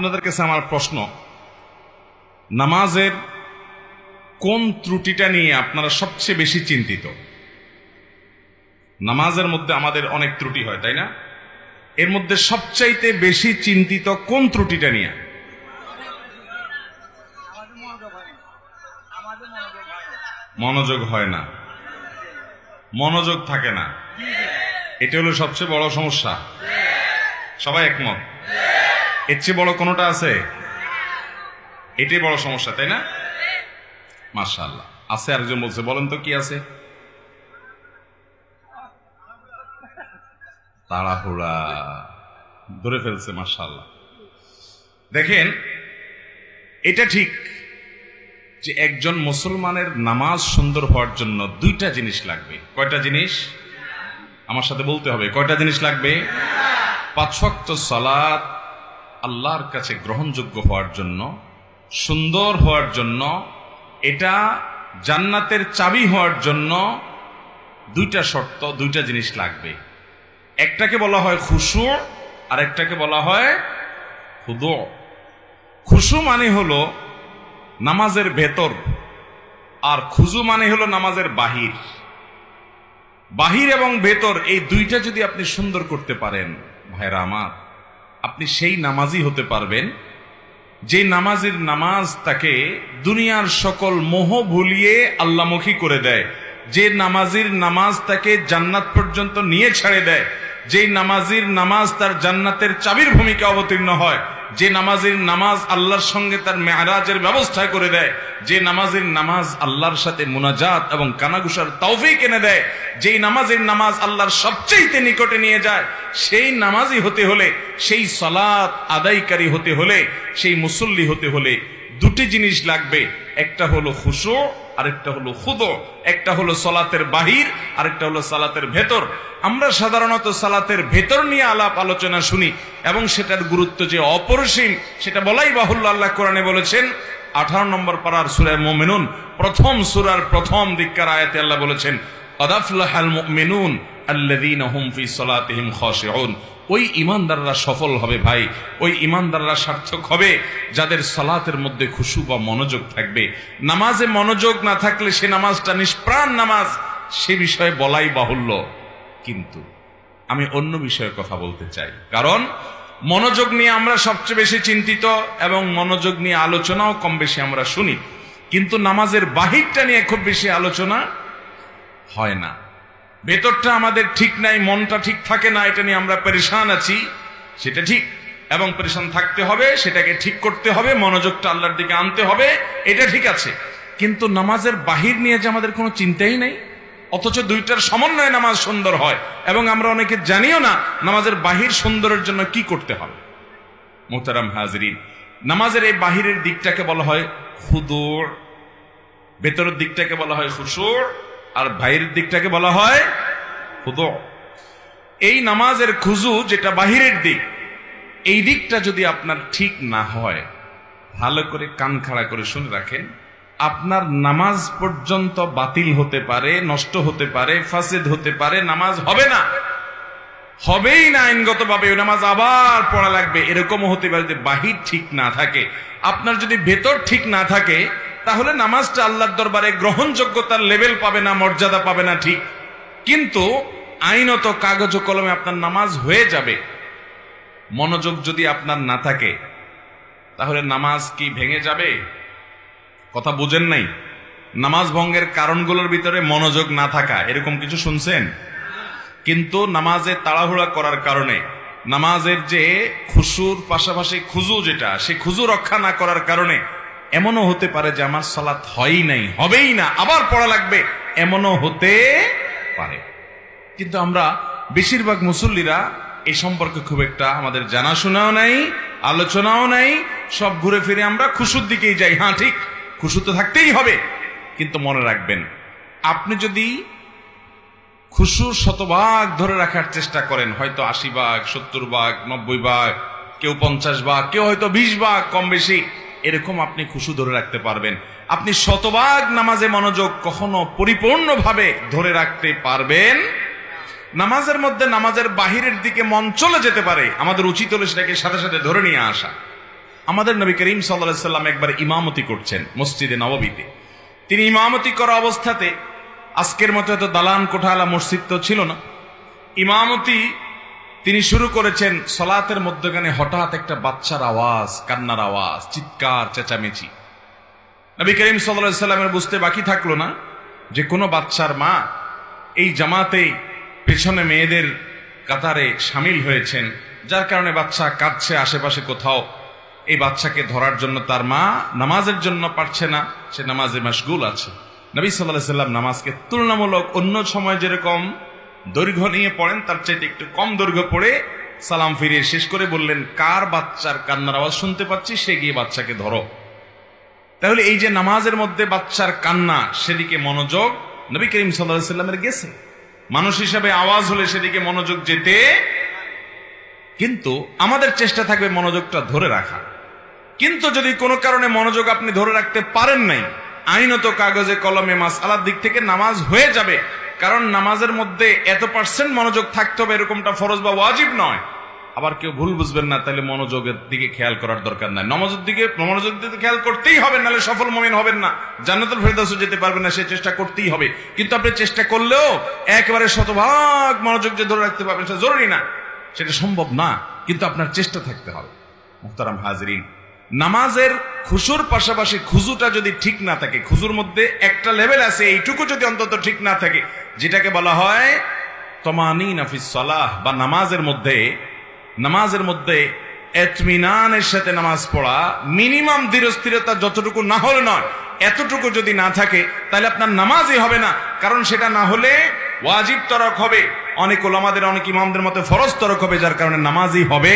আপনাদের কাছে আমার প্রশ্ন, নামাজের কোন ত্রুটিটা নিয়ে আপনারা সবচেয়ে বেশি চিন্তিত? নামাজের মধ্যে আমাদের অনেক ত্রুটি হয়, তাই না? এর মধ্যে সবচাইতে বেশি চিন্তিত কোন ত্রুটিটা নিয়ে? মনোযোগ হয় না, মনোযোগ থাকে না, এটা হলো সবচেয়ে বড় সমস্যা। সবাই একমত? এর চেয়ে বড় কোনটা আছে? এটাই বড় সমস্যা, তাই না? মাশাআল্লাহ। আছে আরেকজন বলছে, বলেন তো কি আছে? তাড়াহুড়া ধরে ফেলছে। মাশাআল্লাহ। দেখেন, এটা ঠিক যে একজন মুসলমানের নামাজ সুন্দর হওয়ার জন্য দুইটা জিনিস লাগবে। কয়টা জিনিস? আমার সাথে বলতে হবে, কয়টা জিনিস লাগবে? 5 ওয়াক্ত সালাত আল্লাহর কাছে গ্রহণযোগ্য হওয়ার জন্য, সুন্দর হওয়ার জন্য, এটা জান্নাতের চাবি হওয়ার জন্য দুইটা শর্ত, দুইটা জিনিস লাগবে। একটাকে বলা হয় খুশু, আর একটাকে বলা হয় খুদু। খুশু মানে হলো নামাজের ভেতর, আর খুজু মানে হলো নামাজের বাহির। বাহির এবং ভেতর এই দুইটা যদি আপনি সুন্দর করতে পারেন, ভাইরা আমার, আপনি সেই নামাজই হতে পারবেন যে নামাজের নামাজ তাকে দুনিয়ার সকল মোহ ভুলিয়ে আল্লাহমুখী করে দেয়, যে নামাজের নামাজ তাকে জান্নাত পর্যন্ত নিয়ে ছেড়ে দেয়, যে নামাজের নামাজ তার জান্নাতের চাবির ভূমিকা অবতীর্ণ হয়, যে নামাজের নামাজ আল্লাহর সঙ্গে তার মেরাজের ব্যবস্থা করে দেয়, যে নামাজের নামাজ আল্লাহর সাথে মুনাজাত এবং কানাঘুষার তৌফিক এনে দেয়, যেই নামাজের নামাজ আল্লাহর সবচেয়ে নিকটে নিয়ে যায়, সেই নামাজি হতে হলে, সেই সালাত আদায়কারী হতে হলে, সেই মুসল্লি হতে হলে দুটি জিনিস লাগবে। একটা হলো খুশু, আরেকটা হলো খুদু। একটা হলো সালাতের বাহির, আরেকটা হলো সালাতের ভেতর। আমরা সাধারণত সালাতের ভেতর নিয়ে আলাপ আলোচনা শুনি এবং সেটার গুরুত্ব যে অপরিসীম সেটা বলাই বাহুল্য। আল্লাহ কোরআনে বলেছেন 18 নম্বর পারার সূরা মুমিনুন, প্রথম সূরার প্রথম দিককার আয়াতে আল্লাহ বলেছেন, ক্বাদ আফলাহাল মুমিনুন আল্লাযীনা হুম ফি সালাতিহিম খাশিউন। ওই ঈমানদাররা সফল হবে ভাই, ওই ঈমানদাররা সার্থক হবে যাদের সালাতের মধ্যে খুশু বা মনোযোগ থাকবে। নামাজে মনোযোগ না থাকলে সে নামাজটা নিষ্প্রাণ নামাজ, সে বিষয়ে বলাই বাহুল্য। কিন্তু আমি অন্য বিষয়ে কথা বলতে চাই, কারণ মনোযোগ নিয়ে আমরা সবচেয়ে বেশি চিন্তিত এবং মনোযোগ নিয়ে আলোচনাও কম বেশি আমরা শুনি, কিন্তু নামাজের বাহিরটা নিয়ে খুব বেশি আলোচনা হয় না। ভেতরটা আমাদের ঠিক নাই, মনটা ঠিক থাকে না, এটা নিয়ে আমরা পেরেশান আছি, সেটা ঠিক, এবং পেরেশান থাকতে হবে, সেটাকে ঠিক করতে হবে, মনোযোগটা আল্লাহর দিকে আনতে হবে, এটা ঠিক আছে। কিন্তু নামাজের বাহির নিয়ে যে আমাদের কোনো চিন্তাই নাই, অথচ দুইটার সমন্বয়ে নামাজ সুন্দর হয়, এবং আমরা অনেকে জানিও না নামাজের বাহির সুন্দরের জন্য কি করতে হবে। মুহতারাম হাজরিন, নামাজের এই বাহিরের দিকটাকে বলা হয় খুদু, ভেতরের দিকটাকে বলা হয় খুশু, আর বাহিরের দিকটাকে বলা হয় খুদু। এই নামাজের খুজু যেটা বাহিরের দিক, এই দিকটা যদি আপনার ঠিক না হয়, ভালো করে কান খাড়া করে শুনে রাখেন, আপনার নামাজ পর্যন্ত বাতিল হতে পারে, নষ্ট হতে পারে, ফাসেদ হতে পারে, নামাজ হবে না, হবেই না আইনগতভাবে, ওই নামাজ আবার পড়া লাগবে। এরকমও হতে পারে যে বাহির ঠিক না থাকে। আপনার যদি ভেতর ঠিক না থাকে, তাহলে নামাজটা আল্লাহর দরবারে গ্রহণযোগ্যতার লেভেল পাবে না, মর্যাদা পাবে না, ঠিক। কিন্তু আইনত কাগজ ও কলমে আপনার নামাজ হয়ে যাবে। মনোযোগ যদি আপনার না থাকে, তাহলে নামাজ কি ভেঙে যাবে? কথা বুঝেন নাই? নামাজ ভঙ্গের কারণগুলোর ভিতরে মনোযোগ না থাকা, এরকম কিছু শুনছেন? কিন্তু নামাজে তাড়াহুড়া করার কারণে, নামাজের যে খুশুর পাশাপাশি খুজু যেটা, সে খুজু রক্ষা না করার কারণে এমনও হতে পারে যে আমার সালাত হয়ই নাই, হবেই না, আবার পড়া লাগবে, এমনও হতে পারে। কিন্তু আমরা বেশিরভাগ মুসল্লিরা এই সম্পর্কে খুব একটা আমাদের জানাশোনাও নাই, আলোচনাও নাই, সব ঘুরে ফিরে আমরা খুশুর দিকেই যাই। হ্যাঁ ঠিক, খুশু তো থাকতেই হবে, কিন্তু মনে রাখবেন, আপনি যদি খুশু 100 ভাগ ধরে রাখার চেষ্টা করেন, হয়তো 80 ভাগ, 70 ভাগ, 90 ভাগ, কেউ 50 ভাগ, কেউ হয়তো 20 ভাগ, কম বেশি এরকম আপনি খুশু ধরে রাখতে পারবেন। আপনি 100 ভাগ নামাজে মনোযোগ কখনো পরিপূর্ণভাবে ধরে রাখতে পারবেন। নামাজের মধ্যে নামাজের বাহিরের দিকে মন চলে যেতে পারে, আমাদের উচিত হলো সেটাকে সাথে সাথে ধরে নিয়ে আসা। আমাদের নবী করিম সাল্লাল্লাহু আলাইহি সাল্লাম একবার ইমামতি করছেন মসজিদে নববীতে। তিনি ইমামতি করা অবস্থাতে, আজকের মতো এত দালান কোঠালা মসজিদ তো ছিল না, ইমামতি তিনি শুরু করেছেন। সালাতের মধ্যখানে হঠাৎ একটা বাচ্চার আওয়াজ, কান্নার আওয়াজ, চিৎকার চেঁচামেচি। নবী করিম সাল্লাল্লাহু আলাইহি সাল্লামের বুঝতে বাকি থাকলো না যে কোনো বাচ্চার মা এই জামাতে পেছনে মেয়েদের কাতারে সামিল হয়েছেন, যার কারণে বাচ্চা কাঁদছে আশেপাশে কোথাও। এই বাচ্চাকে ধরার জন্য তার মা নামাজের জন্য পারছে না, সে নামাজে মাশগুল আছে। নবী সাল্লাল্লাহু আলাইহি সাল্লাম নামাজকে তুলনামূলক অন্য সময় যেরকম দৈর্ঘ্য নিয়ে পড়েন তার চাইতে একটু কম দৈর্ঘ্য পড়ে সালাম ফিরিয়ে শেষ করে বললেন, কার বাচ্চার কান্নার আওয়াজ শুনতে পাচ্ছি, সে গিয়ে বাচ্চাকে ধরো। তাহলে এই যে নামাজের মধ্যে বাচ্চার কান্না, সেদিকে মনোযোগ নবী করিম সাল্লাল্লাহু আলাইহি সাল্লামের গেছে। মানুষ হিসাবে আওয়াজ হলে সেদিকে মনোযোগ যেতে, কিন্তু আমাদের চেষ্টা থাকবে মনোযোগটা ধরে রাখা। কিন্তু যদি কোনো কারণে মনোযোগ আপনি ধরে রাখতে পারেন নাই, আইনত কাগজে কলমে মাসআলার দিক থেকে নামাজ হয়ে যাবে। কারণ নামাজের মধ্যে এত % মনোযোগ থাকতে হবে এরকমটা ফরজ বা ওয়াজিব নয়। আবার কেউ ভুল বুঝবেন না, তাহলে মনোযোগের দিকে খেয়াল করার দরকার নাই। মনোযোগ দিকে খেয়াল করতেই হবে, নাহলে সফল মুমিন হবেন না, জান্নাতুল ফেরদাউসে যেতে পারবেন না। সে চেষ্টা করতেই হবে। কিন্তু আপনি চেষ্টা করলেও একেবারে শতভাগ মনোযোগ যে ধরে রাখতে পারবেন সেটা জরুরি না, সেটা সম্ভব না, কিন্তু আপনার চেষ্টা থাকতে হবে। মুহতারাম হাজিরিন, নামাজের খুশুর পাশাপাশি খুজুটা যদি ঠিক না থাকে, খুজুর মধ্যে একটা লেভেল আছে, এইটুকু যদি অন্তত ঠিক না থাকে, যেটাকে বলা হয় তমানিনা ফিস সালাহ, বা নামাজের মধ্যে ইতমিনানের সাথে নামাজ পড়া, মিনিমাম ধীরস্থিরতা যতটুকু না হলে নয়, এতটুকু যদি না থাকে তাহলে আপনার নামাজই হবে না। কারণ সেটা না হলে ওয়াজিব তরক হবে, অনেক ওলামাদের, অনেক ইমামদের মতে ফরজ তরক হবে, যার কারণে নামাজই হবে